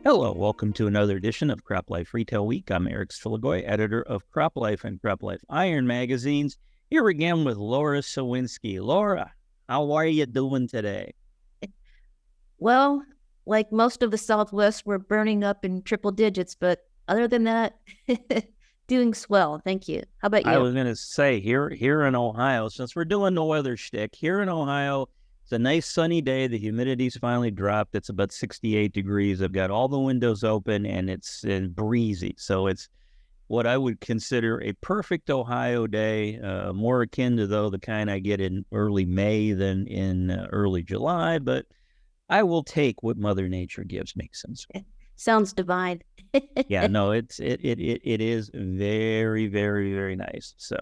Hello, welcome to another edition of Crop Life Retail Week. I'm Eric Sfiligoj, editor of Crop Life and Crop Life Iron magazines, here again with Lara Sowinski. Lara, how are you doing today? Well, like most of the Southwest, we're burning up in triple digits, but other than that, doing swell. Thank you. How about I you? was going to say, here in Ohio, since we're doing the weather shtick, here in Ohio, it's a nice sunny day. The humidity's finally dropped. It's about 68 degrees. I've got all the windows open, and it's breezy. So it's what I would consider a perfect Ohio day, more akin to, though, the kind I get in early May than in early July. But I will take what Mother Nature gives me. Since Sounds divine. yeah, no, it is very, very, very nice. So,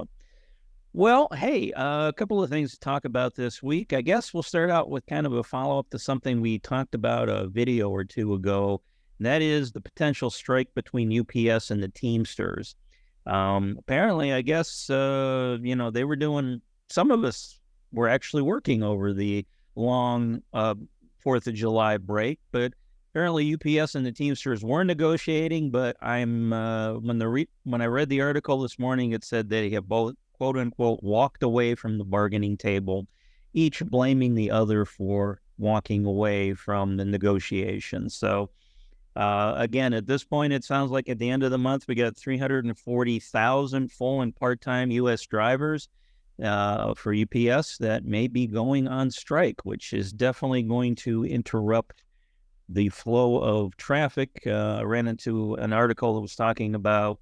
well, hey, a couple of things to talk about this week. I guess we'll start out with kind of a follow up to something we talked about a video or two ago. And that is the potential strike between UPS and the Teamsters. Apparently, I guess they were doing. Some of us were actually working over the long 4th of July break, but apparently UPS and the Teamsters were negotiating. But when I read the article this morning, it said they have both, quote unquote, walked away from the bargaining table, each blaming the other for walking away from the negotiations. So again, at this point, it sounds like at the end of the month, we got 340,000 full and part-time U.S. drivers for UPS that may be going on strike, which is definitely going to interrupt the flow of traffic. I ran into an article that was talking about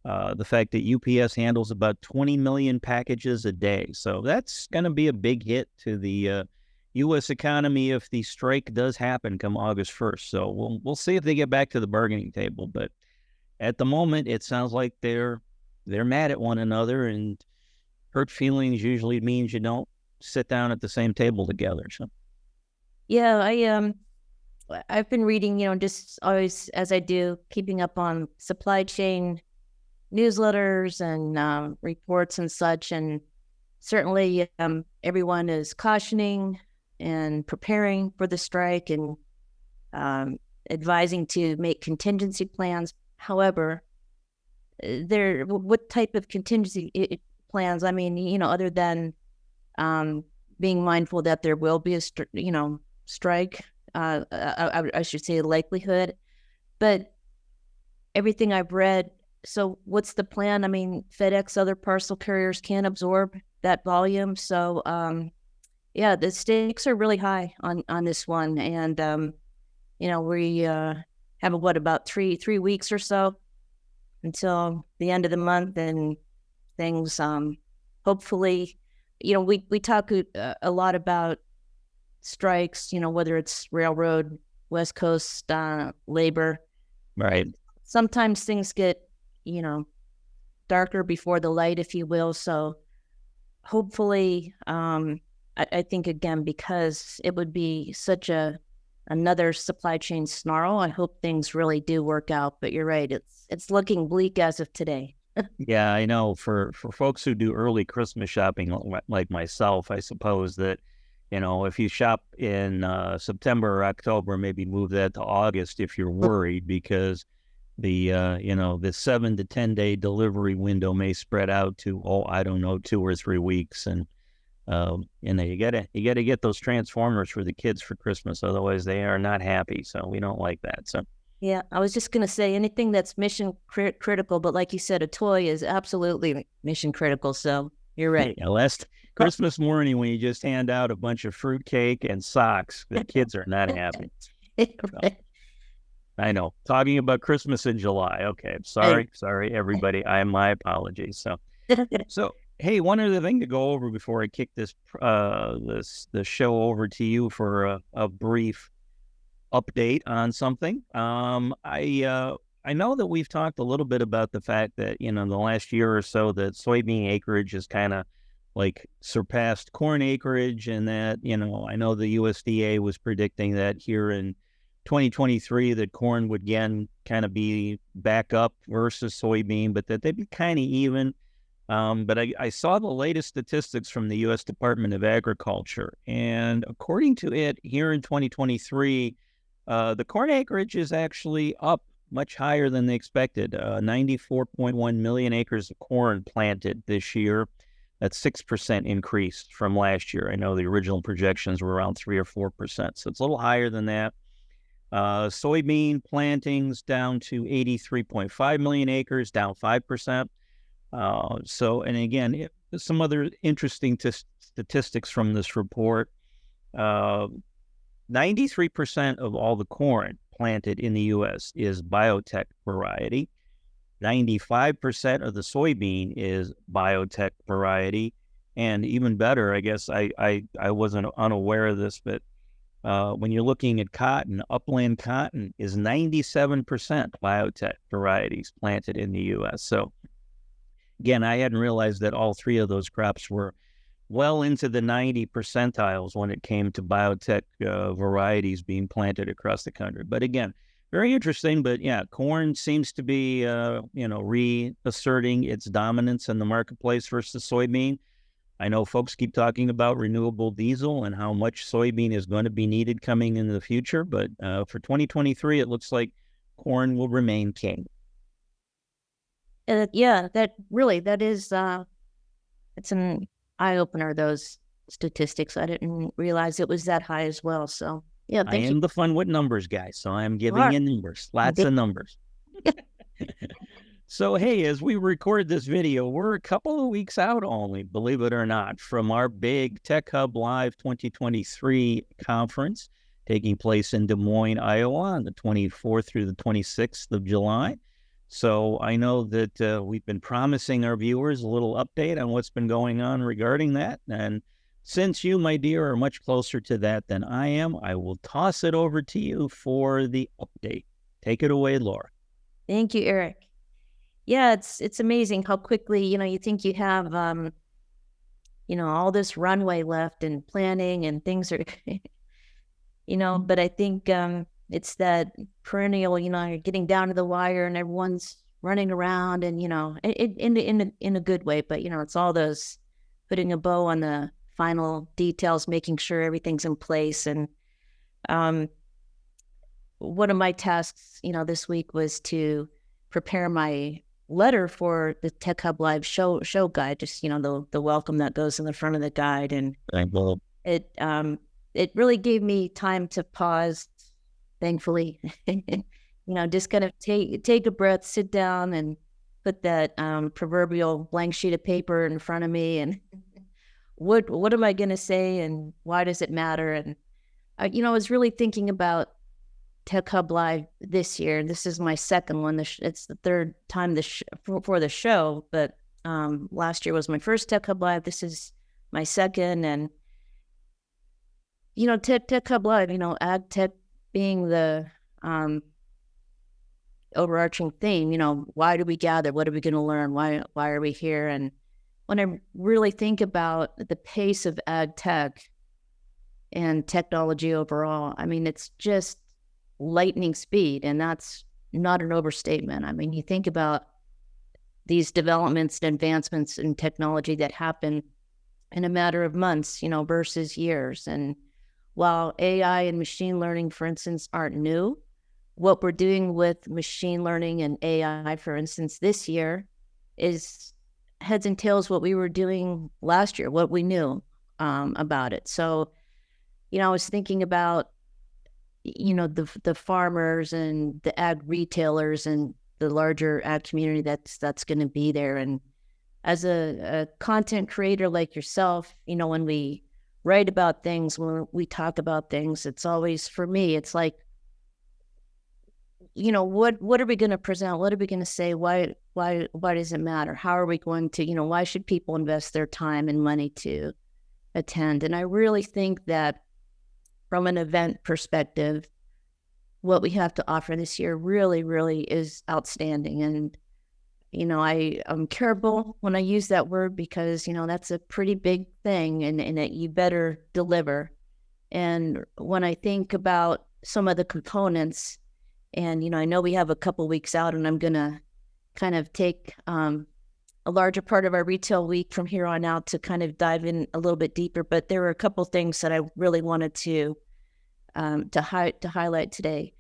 the fact that UPS handles about 20 million packages a day. So that's going to be a big hit to the U.S. economy if the strike does happen come August 1st. So we'll see if they get back to the bargaining table. But at the moment, it sounds like they're mad at one another, and hurt feelings usually means you don't sit down at the same table together. So Yeah, I've been reading, just always as I do, keeping up on supply chain newsletters and reports and such, and certainly everyone is cautioning and preparing for the strike and advising to make contingency plans. However, what type of contingency plans? I mean, other than being mindful that there will be a strike, I should say likelihood, but everything I've read. So what's the plan? I mean, FedEx, other parcel carriers can't absorb that volume. So yeah, the stakes are really high on this one. And we have about three weeks or so until the end of the month, and things hopefully, we talk a lot about strikes, whether it's railroad, West Coast labor. right. Sometimes things get darker before the light, if you will. So hopefully, I think, again, because it would be such another supply chain snarl, I hope things really do work out. But you're right, it's looking bleak as of today. Yeah, I know. For folks who do early Christmas shopping like myself, I suppose that, if you shop in September or October, maybe move that to August if you're worried, because the 7 to 10 day delivery window may spread out to, I don't know, 2 or 3 weeks. And you gotta get those Transformers for the kids for Christmas, otherwise they are not happy. So we don't like that. So Yeah, I was just going to say anything that's mission critical, but like you said, a toy is absolutely mission critical. So you're right. yeah, last Christmas morning when you just hand out a bunch of fruitcake and socks, the kids are not happy. So, I know. Talking about Christmas in July. Okay, sorry, everybody. My apologies. So hey, one other thing to go over before I kick this the show over to you for a brief update on something. I know that we've talked a little bit about the fact that the last year or so that soybean acreage has kind of like surpassed corn acreage, and that I know the USDA was predicting that here in 2023 that corn would again kind of be back up versus soybean, but that they'd be kind of even. But I saw the latest statistics from the U.S. Department of Agriculture, and according to it, here in 2023, The corn acreage is actually up much higher than they expected. 94.1 million acres of corn planted this year. That's 6% increase from last year. I know the original projections were around 3 or 4%, so it's a little higher than that. Soybean plantings down to 83.5 million acres, down 5%. And again, some other interesting statistics from this report. 93% of all the corn planted in the U.S. is biotech variety. 95% of the soybean is biotech variety. And even better, I guess I wasn't unaware of this, but when you're looking at cotton, upland cotton is 97% biotech varieties planted in the U.S. So again, I hadn't realized that all three of those crops were well into the 90 percentiles when it came to biotech varieties being planted across the country. But again, very interesting. But yeah, corn seems to be, reasserting its dominance in the marketplace versus soybean. I know folks keep talking about renewable diesel and how much soybean is going to be needed coming into the future. But for 2023, it looks like corn will remain king. Yeah, that is, it's an eye opener, those statistics. I didn't realize it was that high as well. So yeah, I am the fun with numbers guy, so I'm giving you numbers, lots of numbers. So, hey, as we record this video, we're a couple of weeks out only, believe it or not, from our big Tech Hub Live 2023 conference taking place in Des Moines, Iowa on the 24th through the 26th of July. So I know that we've been promising our viewers a little update on what's been going on regarding that. And since you, my dear, are much closer to that than I am, I will toss it over to you for the update. Take it away, Laura. Thank you, Eric. Yeah, it's amazing how quickly, you think you have, all this runway left and planning and things are, but I think it's that perennial, you're getting down to the wire and everyone's running around and, in a good way, but, it's all those putting a bow on the final details, making sure everything's in place. And one of my tasks, this week was to prepare my letter for the Tech Hub Live show guide, just, the welcome that goes in the front of the guide. And it really gave me time to pause, thankfully, just kind of take a breath, sit down and put that proverbial blank sheet of paper in front of me and what am I going to say and why does it matter? And, I was really thinking about Tech Hub Live this year. This is my second one. It's the third time for the show, but last year was my first Tech Hub Live. This is my second. And, Tech Hub Live, ag tech being the overarching theme, why do we gather? What are we going to learn? Why are we here? And when I really think about the pace of ag tech and technology overall, it's just lightning speed, and that's not an overstatement. You think about these developments and advancements in technology that happen in a matter of months, versus years. And while AI and machine learning, for instance, aren't new, what we're doing with machine learning and AI, for instance, this year is heads and tails what we were doing last year, what we knew about it. So, I was thinking about the farmers and the ag retailers and the larger ag community that's going to be there. And as a content creator like yourself, when we write about things, when we talk about things, it's always, for me, it's like, what are we going to present? What are we going to say? Why does it matter? How are we going to, why should people invest their time and money to attend? And I really think that from an event perspective, what we have to offer this year really, really is outstanding. And, I'm careful when I use that word because, that's a pretty big thing and that you better deliver. And when I think about some of the components, and, I know we have a couple weeks out and I'm going to kind of take a larger part of our retail week from here on out to kind of dive in a little bit deeper. But there were a couple things that I really wanted to to highlight today,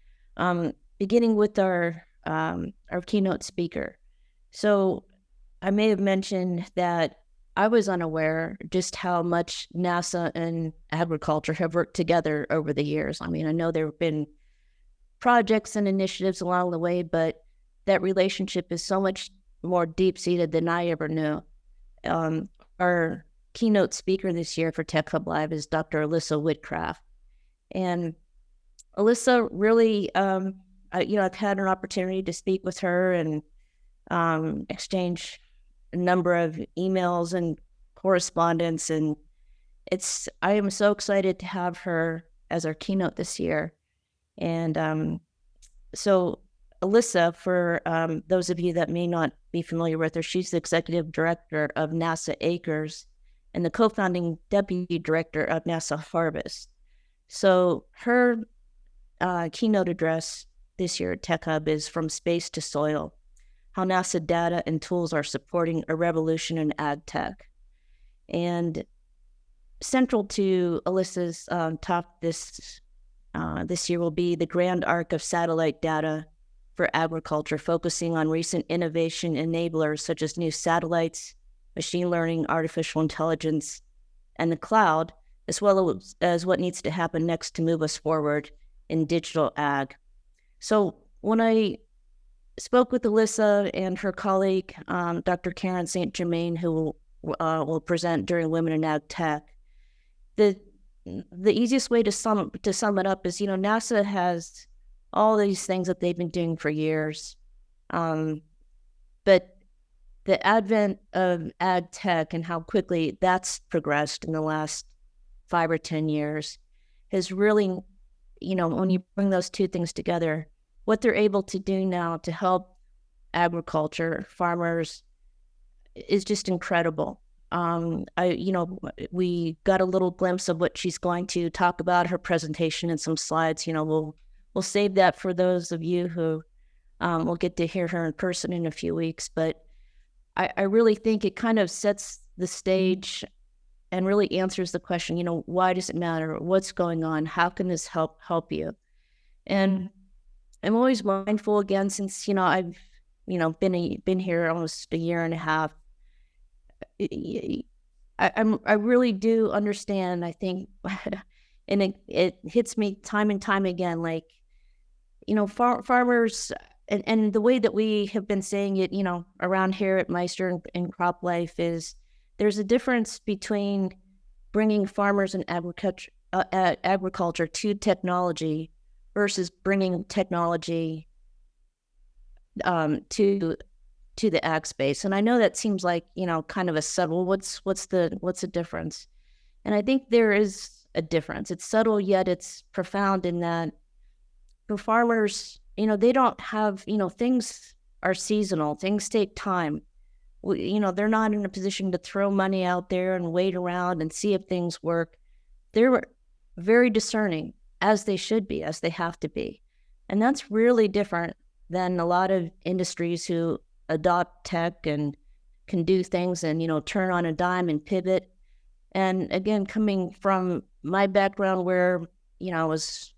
beginning with our keynote speaker. So I may have mentioned that I was unaware just how much NASA and agriculture have worked together over the years. I mean, I know there have been projects and initiatives along the way, but that relationship is so much more deep-seated than I ever knew. Our keynote speaker this year for Tech Hub Live is Dr. Alyssa Whitcraft. And Alyssa really, I've had an opportunity to speak with her and exchange a number of emails and correspondence. And I am so excited to have her as our keynote this year. And so Alyssa, for those of you that may not be familiar with her, she's the executive director of NASA Acres and the co-founding deputy director of NASA Harvest. So her keynote address this year at Tech Hub is From Space to Soil: How NASA Data and Tools Are Supporting a Revolution in Ag Tech. And central to Alyssa's talk this year will be the grand arc of satellite data for agriculture, focusing on recent innovation enablers such as new satellites, machine learning, artificial intelligence, and the cloud, as well as what needs to happen next to move us forward in digital ag. So when I spoke with Alyssa and her colleague, Dr. Karen St. Germain, who will present during Women in Ag Tech, the easiest way to sum it up is, NASA has all these things that they've been doing for years. But the advent of ag tech and how quickly that's progressed in the last 5 or 10 years has really, when you bring those two things together, what they're able to do now to help agriculture, farmers, is just incredible. We got a little glimpse of what she's going to talk about, her presentation and some slides. We'll save that for those of you who will get to hear her in person in a few weeks. But I really think it kind of sets the stage and really answers the question, why does it matter? What's going on? How can this help you? And I'm always mindful, again, since, I've, been here almost a year and a half. I really do understand, I think, and it hits me time and time again, like, farmers, and the way that we have been saying it, around here at Meister and Crop Life is there's a difference between bringing farmers and agriculture to technology versus bringing technology to the ag space. And I know that seems like, kind of a subtle, what's the difference? And I think there is a difference. It's subtle, yet it's profound in that for farmers, they don't have, things are seasonal, things take time. They're not in a position to throw money out there and wait around and see if things work. They're very discerning, as they should be, as they have to be. And that's really different than a lot of industries who adopt tech and can do things and, turn on a dime and pivot. And again, coming from my background where, I was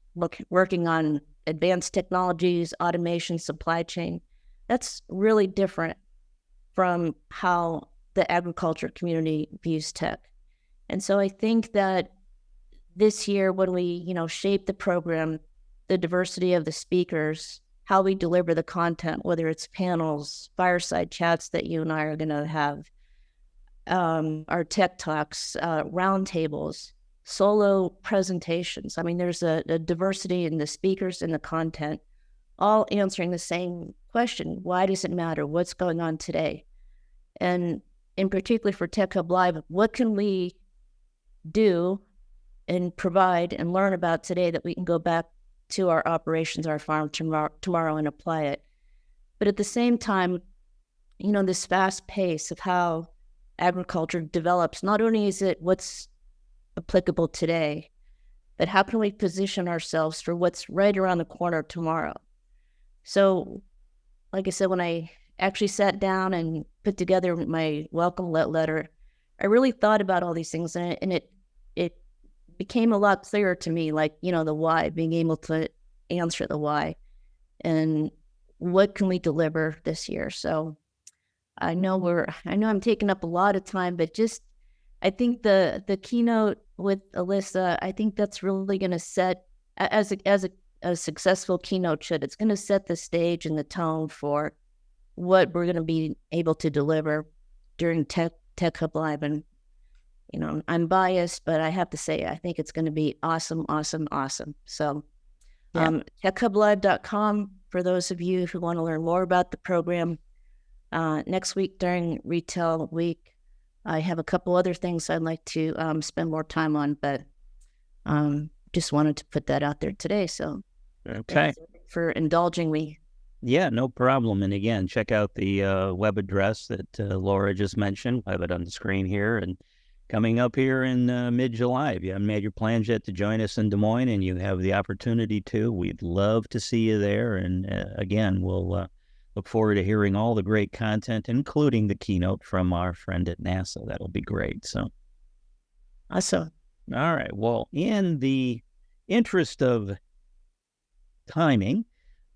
working on advanced technologies, automation, supply chain, that's really different from how the agriculture community views tech. And so I think that this year, when we, shape the program, the diversity of the speakers, how we deliver the content, whether it's panels, fireside chats that you and I are going to have, our tech talks, roundtables, solo presentations. I mean, there's a diversity in the speakers and the content, all answering the same question: why does it matter? What's going on today? And in particular for Tech Hub Live, what can we do and provide and learn about today that we can go back to our operations, our farm tomorrow and apply it? But at the same time, this fast pace of how agriculture develops, not only is it what's applicable today, but how can we position ourselves for what's right around the corner tomorrow? So, like I said, when I actually sat down and put together my welcome letter, I really thought about all these things, and it became a lot clearer to me, like, the why, being able to answer the why and what can we deliver this year. So I know I'm taking up a lot of time, but I think the keynote with Alyssa, I think that's really going to set, as a successful keynote should, it's going to set the stage and the tone for what we're going to be able to deliver during Tech Hub Live. And, I'm biased, but I have to say, I think it's going to be awesome, awesome, awesome. So techhublive.com for those of you who want to learn more about the program. Next week during Retail Week, I have a couple other things I'd like to spend more time on, but just wanted to put that out there today. So okay, for indulging me. Yeah, no problem. And again, check out the web address that Laura just mentioned. I have it on the screen here. And coming up here in mid-July, if you haven't made your plans yet to join us in Des Moines and you have the opportunity to, we'd love to see you there. And again, we'll look forward to hearing all the great content, including the keynote from our friend at NASA. That'll be great. So, awesome. All right. Well, in the interest of timing,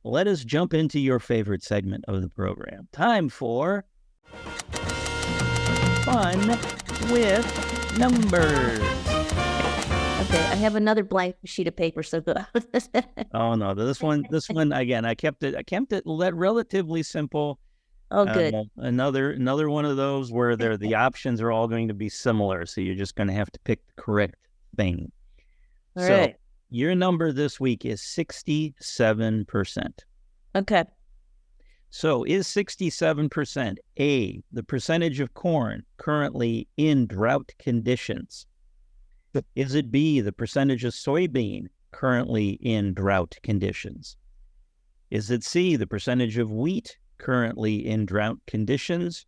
let us jump into your favorite segment of the program. Time for Fun with Numbers. Okay, I have another blank sheet of paper, so go. Oh no, this one again. I kept it relatively simple. Oh, good. Another one of those where the options are all going to be similar, so you're just going to have to pick the correct thing. All right. Your number this week is 67%. Okay. So is 67% A, the percentage of corn currently in drought conditions? Is it B, the percentage of soybean currently in drought conditions? Is it C, the percentage of wheat currently in drought conditions?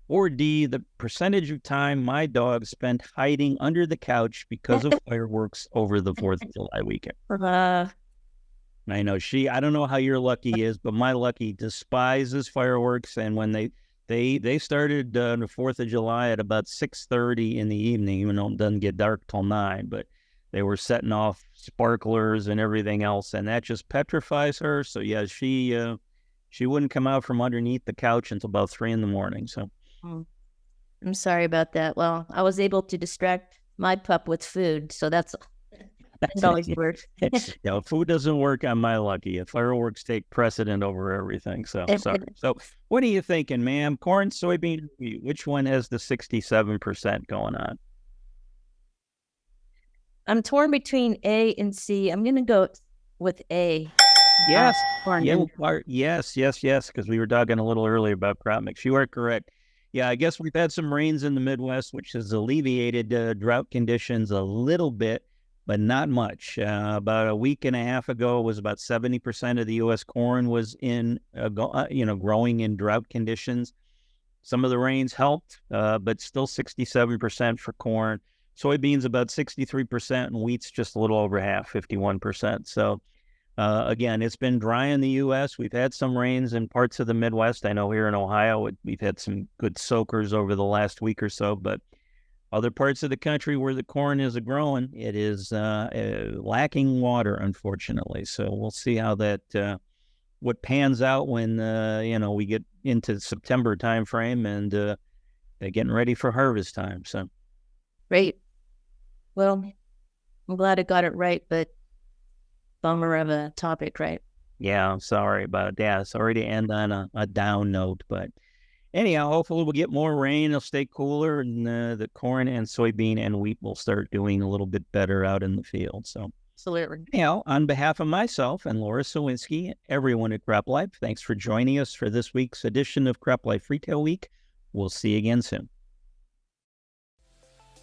Or D, the percentage of time my dog spent hiding under the couch because of fireworks over the 4th of July weekend? I know I don't know how your Lucky is, but my Lucky despises fireworks. And when they started on the 4th of July at about 6:30 in the evening, even though it doesn't get dark till 9, but they were setting off sparklers and everything else. And that just petrifies her. So yeah, she wouldn't come out from underneath the couch until about 3 in. So I'm sorry about that. Well, I was able to distract my pup with food, so that always works. Food doesn't work on my Lucky. Fireworks take precedent over everything. So sorry. So what are you thinking, ma'am? Corn, soybean, which one has the 67% going on? I'm torn between A and C. I'm going to go with A. Yes. Yes, because we were talking a little earlier about crop mix. You are correct. Yeah, I guess we've had some rains in the Midwest, which has alleviated drought conditions a little bit, but not much. About a week and a half ago, it was about 70% of the U.S. corn was growing in drought conditions. Some of the rains helped, but still 67% for corn. Soybeans about 63%, and wheat's just a little over half, 51%. So again, it's been dry in the U.S. We've had some rains in parts of the Midwest. I know here in Ohio, we've had some good soakers over the last week or so, but other parts of the country where the corn is growing, it is lacking water, unfortunately. So we'll see how what pans out when, we get into September timeframe and they're getting ready for harvest time. So. Great. Well, I'm glad I got it right, but bummer of a topic, right? Yeah, I'm sorry about that. Sorry to end on a down note, but anyhow, hopefully we'll get more rain. It'll stay cooler, and the corn and soybean and wheat will start doing a little bit better out in the field. So, absolutely. On behalf of myself and Lara Sowinski, everyone at Crop Life, thanks for joining us for this week's edition of Crop Life Retail Week. We'll see you again soon.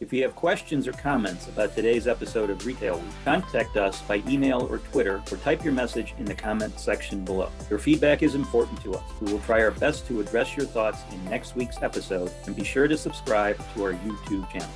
If you have questions or comments about today's episode of Retail Week, contact us by email or Twitter, or type your message in the comment section below. Your feedback is important to us. We will try our best to address your thoughts in next week's episode, and be sure to subscribe to our YouTube channel.